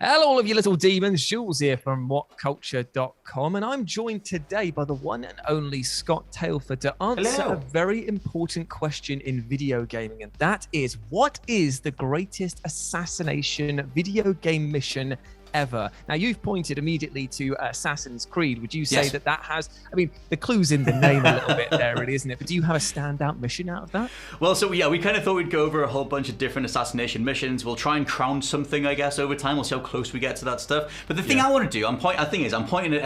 Hello, all of you little demons. Jules here from WhatCulture.com, and I'm joined today by the one and only Scott Tailford to answer a very important question in video gaming, and that is, what is the greatest assassination video game mission ever? Now, you've pointed immediately to Assassin's Creed. Would you say that has, I mean, the clue's in the name a little bit there, really, isn't it? But do you have a standout mission out of that? Well, so yeah, we kind of thought we'd go over a whole bunch of different assassination missions. We'll try and crown something, I guess, over time. We'll see how close we get to that stuff. But the thing I want to do, I'm pointing at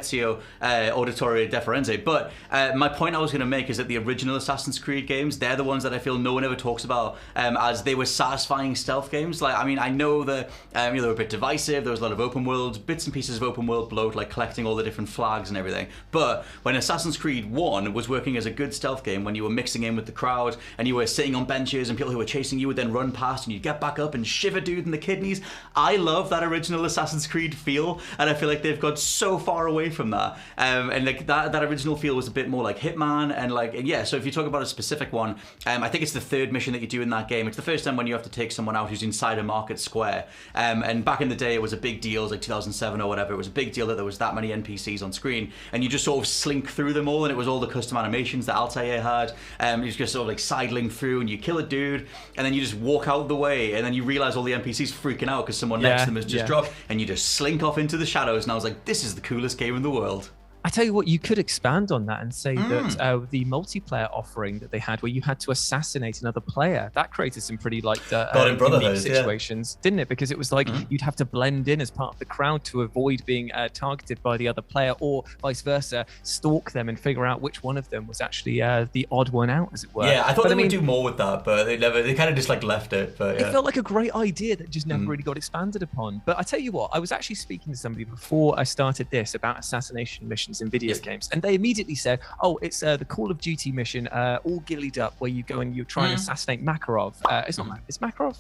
Ezio Auditore Deferenze, but my point I was going to make is that the original Assassin's Creed games, they're the ones that I feel no one ever talks about as they were satisfying stealth games. Like, I mean, I know that they were a bit divisive. There was a lot of open world, bits and pieces of open world bloat, like collecting all the different flags and everything. But when Assassin's Creed 1 was working as a good stealth game, when you were mixing in with the crowd and you were sitting on benches and people who were chasing you would then run past and you'd get back up and shiver dude in the kidneys, I love that original Assassin's Creed feel, and I feel like they've got so far away from that. And like that original feel was a bit more like Hitman, and so if you talk about a specific one, I think it's the third mission that you do in that game. It's the first time when you have to take someone out who's inside a market square. And back in the day, it was a big deal. It was like 2007 or whatever. It was a big deal that there was that many NPCs on screen, and you just sort of slink through them all, and it was all the custom animations that Altair had. You just sort of like sidling through, and you kill a dude, and then you just walk out the way, and then you realize all the NPCs freaking out because someone next to them has just dropped, and you just slink off into the shadows. And I was like, this is the coolest game in the world. I tell you what, you could expand on that and say that the multiplayer offering that they had, where you had to assassinate another player, that created some pretty unique situations, didn't it? Because it was like you'd have to blend in as part of the crowd to avoid being targeted by the other player, or vice versa, stalk them and figure out which one of them was actually the odd one out, as it were. Yeah, I thought they would do more with that, but they kind of just like left it. But it felt like a great idea that just never really got expanded upon. But I tell you what, I was actually speaking to somebody before I started this about assassination missions in video games, and they immediately said, oh, it's the Call of Duty mission, all gillied up, where you go and you try and assassinate Makarov. It's not it's Makarov.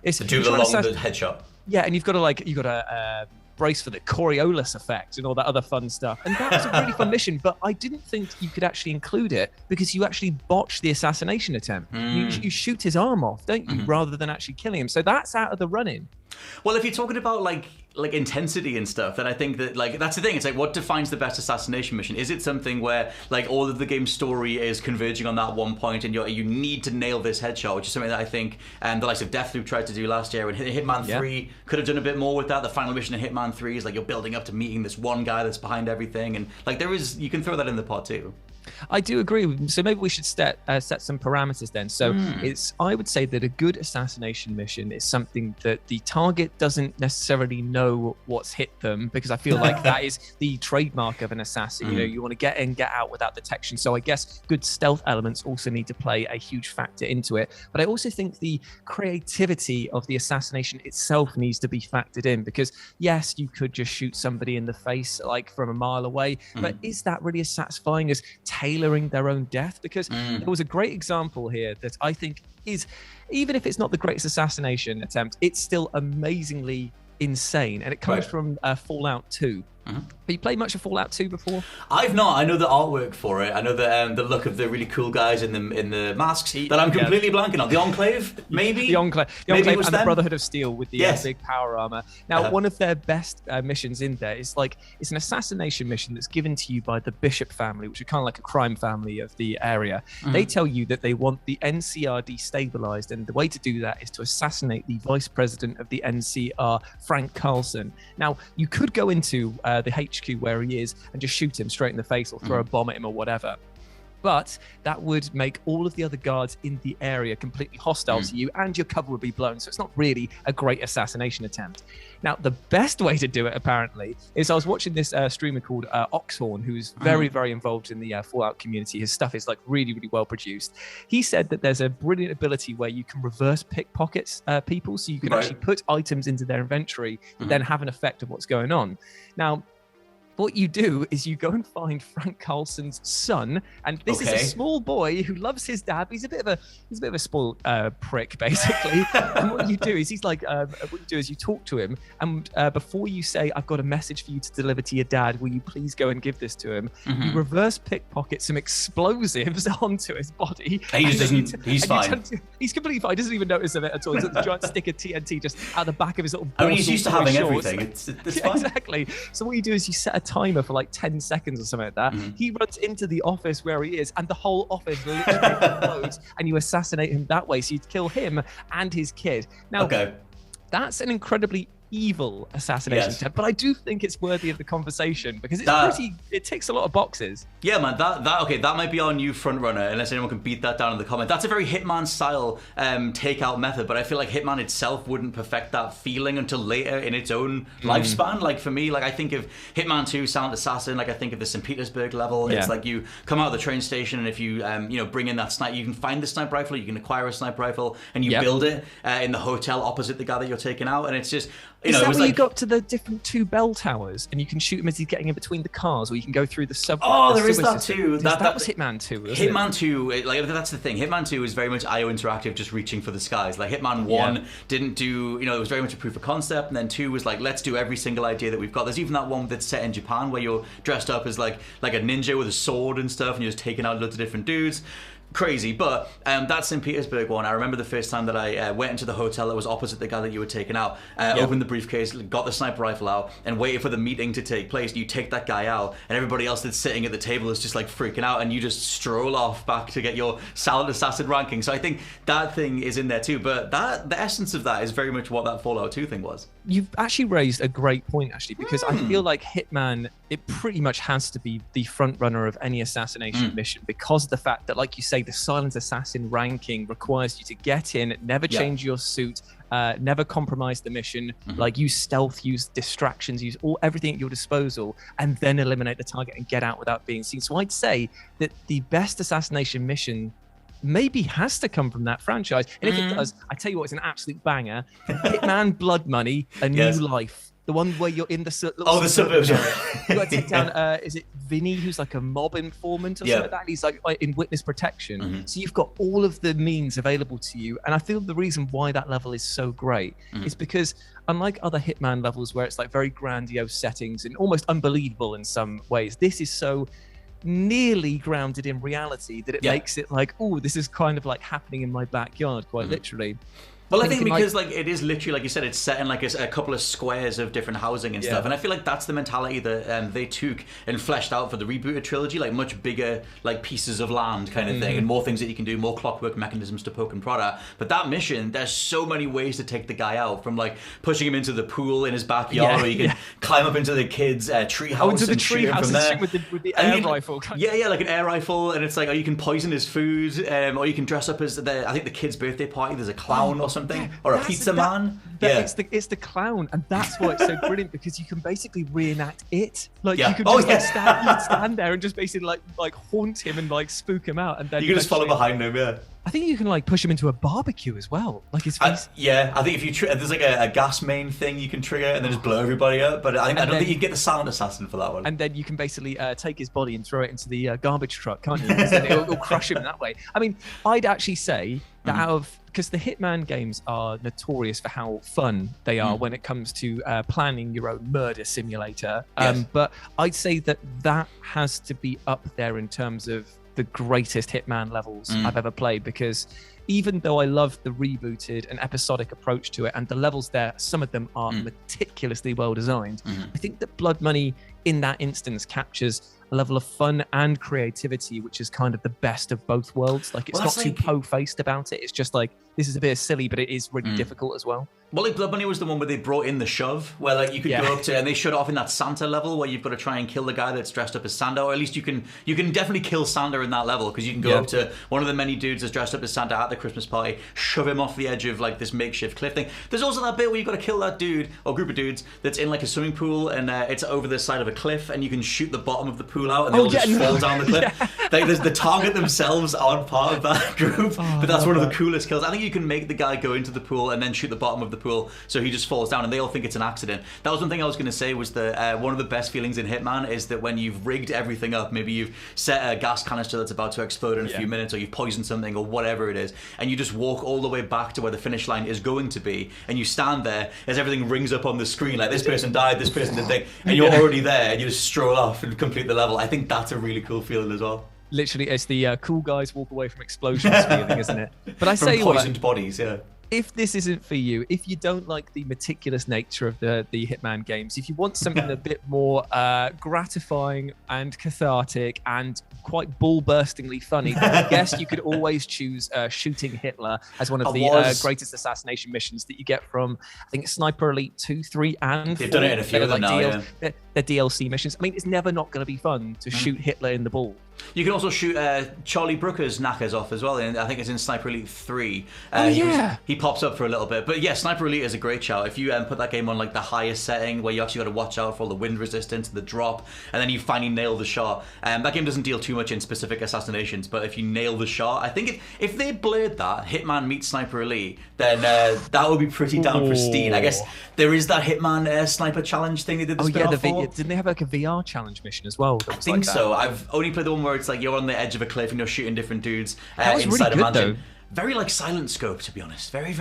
It's the dude along the headshot. Yeah, and you've got to brace for the Coriolis effect and all that other fun stuff. And that was a really fun mission, but I didn't think you could actually include it because you actually botch the assassination attempt. You shoot his arm off, don't you, rather than actually killing him. So that's out of the running. Well, if you're talking about like intensity and stuff, then I think that that's the thing. It's like, what defines the best assassination mission? Is it something where like all of the game's story is converging on that one point, and you need to nail this headshot, which is something that I think the likes of Deathloop tried to do last year, and Hitman 3 could have done a bit more with that. The final mission of Hitman 3 is like you're building up to meeting this one guy that's behind everything, and like you can throw that in the pot too. I do agree. So maybe we should set some parameters then. So I would say that a good assassination mission is something that the target doesn't necessarily know what's hit them, because I feel like that is the trademark of an assassin. You want to get in, get out without detection. So I guess good stealth elements also need to play a huge factor into it. But I also think the creativity of the assassination itself needs to be factored in, because yes, you could just shoot somebody in the face like from a mile away, but is that really as satisfying as tailoring their own death? Because there was a great example here that I think is, even if it's not the greatest assassination attempt, it's still amazingly insane, and it comes from Fallout 2. Have you played much of Fallout 2 before? I've not. I know the artwork for it. I know the look of the really cool guys in the masks that I'm completely blanking on. The Enclave, maybe? The Enclave and the Brotherhood of Steel with the big power armor. Now, one of their best missions in there is it's an assassination mission that's given to you by the Bishop family, which are kind of like a crime family of the area. They tell you that they want the NCR destabilized, and the way to do that is to assassinate the vice president of the NCR, Frank Carlson. Now, you could go into the HQ where he is and just shoot him straight in the face, or throw a bomb at him or whatever. But that would make all of the other guards in the area completely hostile to you, and your cover would be blown. So it's not really a great assassination attempt. Now, the best way to do it, apparently, is I was watching this streamer called Oxhorn, who's very, very involved in the Fallout community. His stuff is like really, really well produced. He said that there's a brilliant ability where you can reverse pickpockets people, so you can actually put items into their inventory that then have an effect of what's going on. Now, what you do is you go and find Frank Carlson's son, and this is a small boy who loves his dad. He's a bit of a spoiled prick, basically. And what you do is you talk to him, and before you say, "I've got a message for you to deliver to your dad, will you please go and give this to him?" You reverse pickpocket some explosives onto his body. And he just doesn't. He's fine. He's completely fine. He doesn't even notice of it at all. He's got the giant stick of TNT just out the back of his little. I mean, he's used to having everything. It's fine. Exactly. So what you do is you set a timer for like 10 seconds or something like that. He runs into the office where he is, and the whole office literally explodes, and you assassinate him that way. So you kill him and his kid. Now, that's an incredibly evil assassination attempt, but I do think it's worthy of the conversation because it ticks a lot of boxes. Yeah, man, that might be our new front runner, unless anyone can beat that down in the comment. That's a very Hitman style takeout method, but I feel like Hitman itself wouldn't perfect that feeling until later in its own lifespan. Like for me, like I think of Hitman 2, Silent Assassin, like I think of the St. Petersburg level. It's like you come out of the train station, and if you bring in that sniper, you can find the sniper rifle, you can acquire a sniper rifle, and you build it in the hotel opposite the guy that you're taking out, and it's just is that where you got to the different 2 bell towers and you can shoot him as he's getting in between the cars, or you can go through the subway? Oh, there is that too. That was Hitman 2, wasn't it? Hitman 2, like that's the thing. Hitman 2 is very much IO Interactive just reaching for the skies. Like Hitman 1 didn't do, it was very much a proof of concept, and then 2 was like, let's do every single idea that we've got. There's even that one that's set in Japan where you're dressed up as like a ninja with a sword and stuff, and you're just taking out loads of different dudes. Crazy, but that St. Petersburg one, I remember the first time that I went into the hotel that was opposite the guy that you were taking out, opened the briefcase, got the sniper rifle out, and waited for the meeting to take place. You take that guy out, and everybody else that's sitting at the table is just like freaking out, and you just stroll off back to get your Silent Assassin ranking. So I think that thing is in there too, but the essence of that is very much what that Fallout 2 thing was. You've actually raised a great point, actually, because I feel like Hitman, it pretty much has to be the front runner of any assassination mission, because of the fact that, like you say, the Silent Assassin ranking requires you to get in, never change your suit, never compromise the mission, like use stealth, use distractions, use everything at your disposal, and then eliminate the target and get out without being seen. So I'd say that the best assassination mission maybe has to come from that franchise. And if it does, I tell you what, it's an absolute banger. Hitman Blood Money, A New Life. The one where you're in the the suburbs. You got to take down, is it Vinny, who's like a mob informant or something like that? He's like in witness protection. So you've got all of the means available to you. And I feel the reason why that level is so great is because unlike other Hitman levels where it's like very grandiose settings and almost unbelievable in some ways, this is so nearly grounded in reality that it makes it like, oh, this is kind of like happening in my backyard, quite literally. Well, I think because like it is literally, like you said, it's set in like a couple of squares of different housing and stuff, and I feel like that's the mentality that they took and fleshed out for the rebooted trilogy, like much bigger like pieces of land kind of thing, and more things that you can do, more clockwork mechanisms to poke and prod at. But that mission, there's so many ways to take the guy out, from like pushing him into the pool in his backyard, or you can climb up into the kid's tree house and shoot him from there with the air rifle. Like an air rifle, and it's like, oh, you can poison his food, or you can dress up as I think the kid's birthday party. There's a clown or something. Or a pizza man. It's the clown, and that's why it's so brilliant, because you can basically reenact it. Like you can just stand there and just basically like haunt him and like spook him out, and then you can just follow behind him. I think you can like push him into a barbecue as well, like his face. I think if you there's like a gas main thing you can trigger and then just blow everybody up. But I don't think you get the Silent Assassin for that one. And then you can basically take his body and throw it into the garbage truck, can't you? Because then it'll crush him that way. I mean, I'd actually say that because the Hitman games are notorious for how fun they are when it comes to planning your own murder simulator. But I'd say that has to be up there in terms of the greatest Hitman levels I've ever played, because even though I love the rebooted and episodic approach to it, and the levels there, some of them are meticulously well designed, I think that Blood Money in that instance captures a level of fun and creativity, which is kind of the best of both worlds. Like it's not too po-faced about it. It's just like, this is a bit silly, but it is really difficult as well. Well, like Blood Money was the one where they brought in the shove, where like you could go up to, and they showed off in that Santa level where you've got to try and kill the guy that's dressed up as Santa, or at least you can definitely kill Santa in that level, because you can go up to one of the many dudes that's dressed up as Santa at the Christmas party, shove him off the edge of like this makeshift cliff thing. There's also that bit where you've got to kill that dude or group of dudes that's in like a swimming pool, and it's over the side of a cliff, and you can shoot the bottom of the pool pool out and they all just fall down the cliff. Like, the target themselves aren't part of that group, but that's one of the coolest kills. I think you can make the guy go into the pool and then shoot the bottom of the pool so he just falls down and they all think it's an accident. That was one thing I was going to say, was that one of the best feelings in Hitman is that when you've rigged everything up, maybe you've set a gas canister that's about to explode in a few minutes, or you've poisoned something or whatever it is, and you just walk all the way back to where the finish line is going to be, and you stand there as everything rings up on the screen, like this person died, this person did thing, and you're already there and you just stroll off and complete the level. I think that's a really cool feeling as well. Literally, it's the cool guys walk away from explosions feeling, isn't it? But I say poisoned bodies, if this isn't for you, if you don't like the meticulous nature of the Hitman games, if you want something a bit more gratifying and cathartic and quite ball-burstingly funny, then I guess you could always choose Shooting Hitler as one of the greatest assassination missions that you get from, I think, Sniper Elite 2, 3, and 4. They've done it in a few of them now, They're DLC missions. I mean, it's never not going to be fun to shoot Hitler in the ball. You can also shoot Charlie Brooker's knackers off as well, and I think it's in Sniper Elite 3. He pops up for a little bit. But yeah, Sniper Elite is a great shout. If you put that game on like the highest setting, where you actually got to watch out for all the wind resistance, the drop, and then you finally nail the shot. That game doesn't deal too much in specific assassinations, but if you nail the shot, I think if they blurred that, Hitman meets Sniper Elite, then that would be pretty damn pristine. I guess there is that Hitman sniper challenge thing they did the spin-off for. Didn't they have like a VR challenge mission as well? I think so. I've only played the one where it's like you're on the edge of a cliff and you're shooting different dudes inside really good, a mansion. though. Very like Silent Scope, to be honest. Very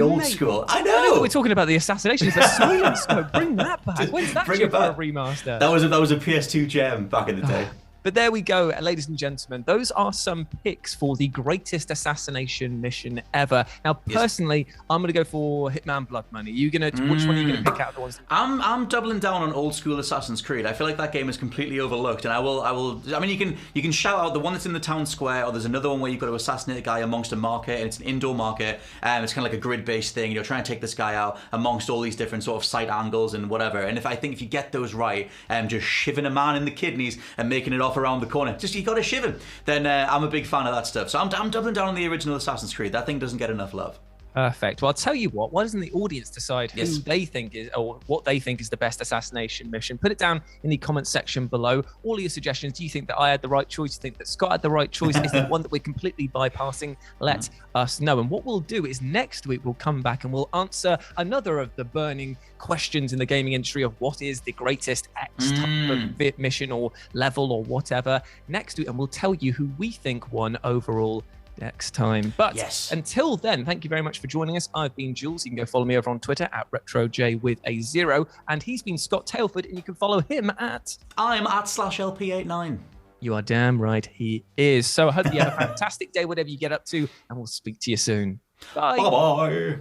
old school. I know. We're talking about the assassination. It's a Silent Scope. Bring that back. When's that due for a remaster? That was a PS2 gem back in the day. But there we go, ladies and gentlemen. Those are some picks for the greatest assassination mission ever. Now, personally, I'm going to go for Hitman Blood Money. Which one are you going to pick out of the ones? I'm doubling down on old school Assassin's Creed. I feel like that game is completely overlooked, and I mean, you can shout out the one that's in the town square, or there's another one where you've got to assassinate a guy amongst a market, and it's an indoor market, and it's kind of like a grid-based thing. You're trying to take this guy out amongst all these different sort of sight angles and whatever. And I think if you get those right, just shivving a man in the kidneys and making it off around the corner, just you got to shiv him, then I'm a big fan of that stuff. So I'm doubling down on the original Assassin's Creed. That thing doesn't get enough love. Perfect. Well, I'll tell you what. Why doesn't the audience decide who they think is, or what they think is the best assassination mission? Put it down in the comment section below. All of your suggestions. Do you think that I had the right choice? Do you think that Scott had the right choice? Is there one that we're completely bypassing? Let us know. And what we'll do is next week we'll come back and we'll answer another of the burning questions in the gaming industry of what is the greatest X type of mission or level or whatever next week, and we'll tell you who we think won overall next time. But until then, thank you very much for joining us. I've been Jules. You can go follow me over on Twitter at RetroJ with a 0, and he's been Scott Tailford, and you can follow him at /LP89. You are damn right he is. So I hope you have a fantastic day, whatever you get up to, and we'll speak to you soon. Bye. Bye-bye.